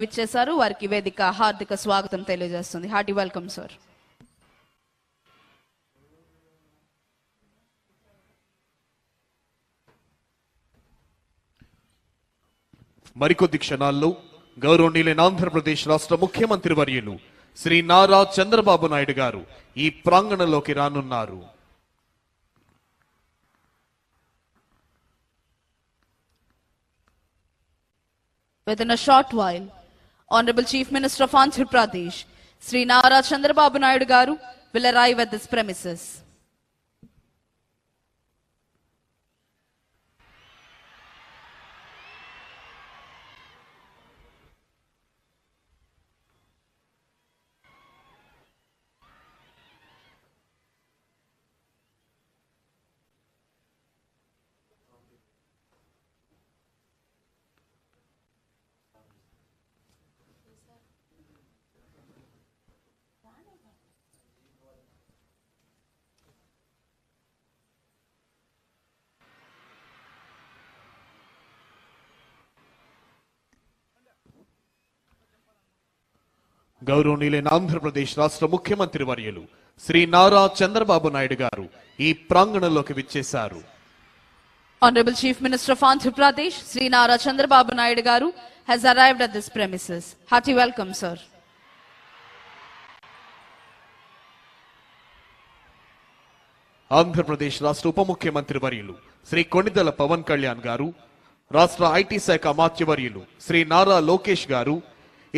విచ్చేశారు. వారికి వేదిక హార్దిక స్వాగతం తెలియజేస్తుంది. Hearty welcome sir. మరికొద్ది క్షణాల్లో గౌరవనీయులైన ఆంధ్రప్రదేశ్ రాష్ట్ర ముఖ్యమంత్రి వర్యులు శ్రీ నారా చంద్రబాబు నాయుడు గారు ఈ ప్రాంగణంలోకి రానున్నారు. Within a short while, Honorable Chief Minister of Andhra Pradesh, Sri Nara Chandrababu Naidu Garu, will arrive at this premises. గౌరవనీయులైన ఆంధ్రప్రదేశ్ రాష్ట్ర ముఖ్యమంత్రి వర్యులు శ్రీ నారా చంద్రబాబు నాయుడు గారు ఈ ప్రాంగణంలోకి విచ్చేశారు. Honorable Chief Minister of Andhra Pradesh, Sri Nara Chandrababu Naidu Garu, has arrived at this premises. Hearty welcome, sir. Andhra Pradesh రాష్ట్ర ఉప ముఖ్యమంత్రి వర్యులు శ్రీ కొణిదెల పవన్ కళ్యాణ్ గారు, రాష్ట్ర ఐటీ శాఖ అమాత్యవర్యులు శ్రీ నారా లోకేష్ గారు,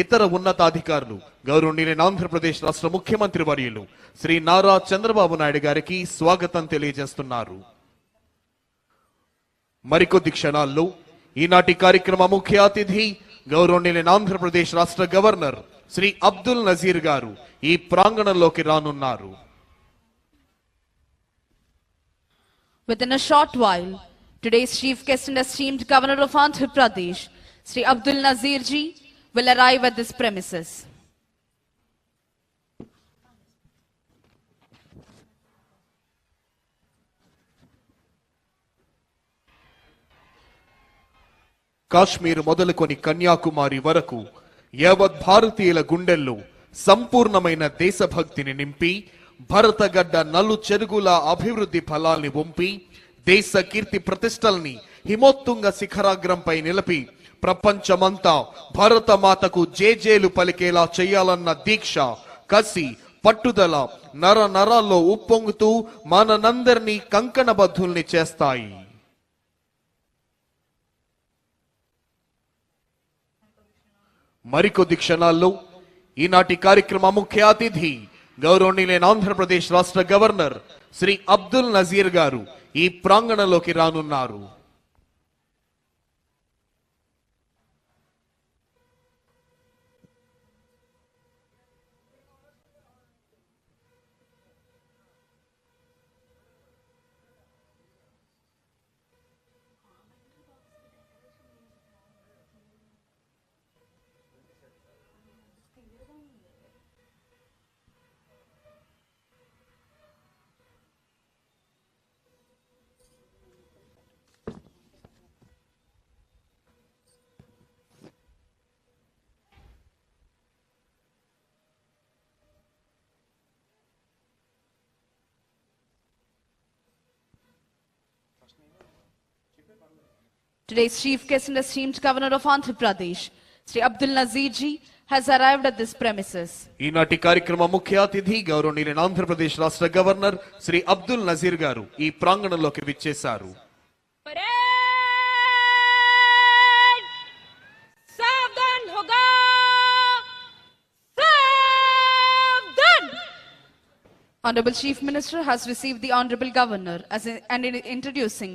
ఇతర ఉన్నతాధికారులు గౌరవనీయులైన ఆంధ్రప్రదేశ్ రాష్ట్ర ముఖ్యమంత్రి వర్యులు శ్రీ నారా చంద్రబాబు నాయుడు గారికి స్వాగతం తెలియజేస్తున్నారు. మరికొద్ది క్షణాల్లో ఈనాటి కార్యక్రమ ముఖ్య అతిథి గౌరవనీయులైన ఆంధ్రప్రదేశ్ రాష్ట్ర గవర్నర్ శ్రీ అబ్దుల్ నజీర్ గారు ఈ ప్రాంగణంలోకి రానున్నారు. Within a short while, today's chief guest and esteemed Governor of Andhra Pradesh, Sri Abdul Nazir ji, will arrive at this premises. Kashmir మొదలుకొని కన్యాకుమారి వరకు యావత్ భారతీయుల గుండెల్లో సంపూర్ణమైన దేశభక్తిని నింపి భరతగడ్డ నలు చెరుగుల అభివృద్ధి ఫలాల్ని వంపి దేశ కీర్తి ప్రతిష్టల్ని హిమోత్తుంగ శిఖరాగ్రంపై నిలిపి ప్రపంచమంతా భారతమాతకు జేజేలు పలికేలా చేయాలన్న దీక్ష, కసి, పట్టుదల నర నరాల్లో ఉప్పొంగుతూ మనందరినీ కంకణబద్ధుల్ని చేస్తాయి. మరికొద్ది క్షణాల్లో ఈనాటి కార్యక్రమ ముఖ్య అతిథి గౌరవనీయులైన ఆంధ్రప్రదేశ్ రాష్ట్ర గవర్నర్ శ్రీ అబ్దుల్ నజీర్ గారు ఈ ప్రాంగణంలోకి రానున్నారు. Today's chief guest and esteemed Governor of Andhra Pradesh, Sri Abdul Nazir ji, has arrived at this premises. ఈనాటి కార్యక్రమ ముఖ్య అతిథి గౌరవనీయులైన ఆంధ్రప్రదేశ్ రాష్ట్ర గవర్నర్ శ్రీ అబ్దుల్ నజీర్ గారు ఈ ప్రాంగణంలోకి విచ్చేశారు. Honorable Chief Minister has received the Honorable Governor and introducing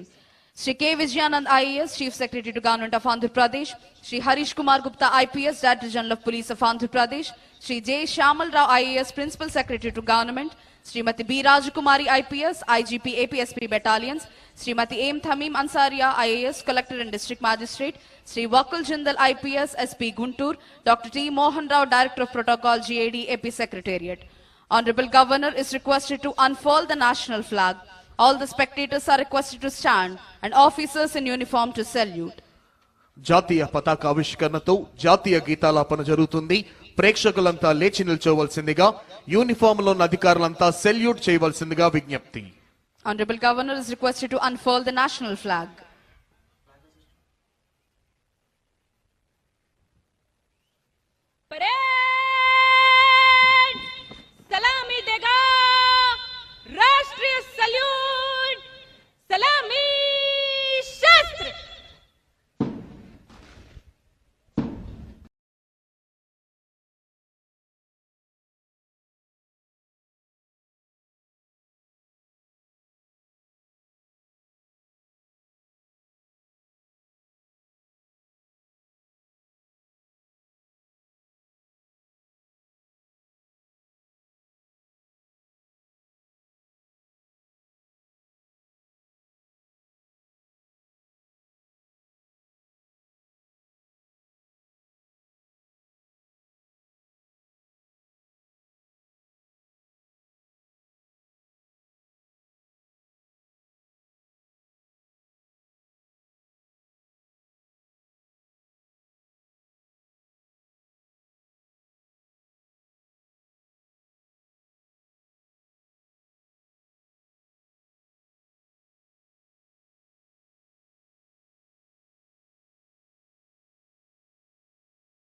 Shri K. Vijayanand IAS, Chief Secretary to Government of Andhra Pradesh, Shri Harish Kumar Gupta IPS, Director General of Police of Andhra Pradesh, Shri J. Shamal Rao IAS, Principal Secretary to Government, Srimati B. Rajakumari IPS, IGP APSP Battalions, Srimati M. Thamim Ansaria IAS, Collector and District Magistrate, Shri Wakul Jindal IPS, SP Guntur, Dr. T. Mohan Rao, Director of Protocol, GAD, AP Secretariat. Honorable Governor is requested to unfurl the national flag. All the spectators are requested to stand and officers in uniform to salute. జాతీయ పతాక ఆవిష్కరణతో జాతీయ గీతాలాపన జరుగుతుంది. ప్రేక్షకులంతా లేచి నిల్చోవలసిందిగా, uniform లో ఉన్న అధికారులంతా salute చేయవలసిందిగా విజ్ఞప్తి. Honorable Governor is requested to unfurl the national flag.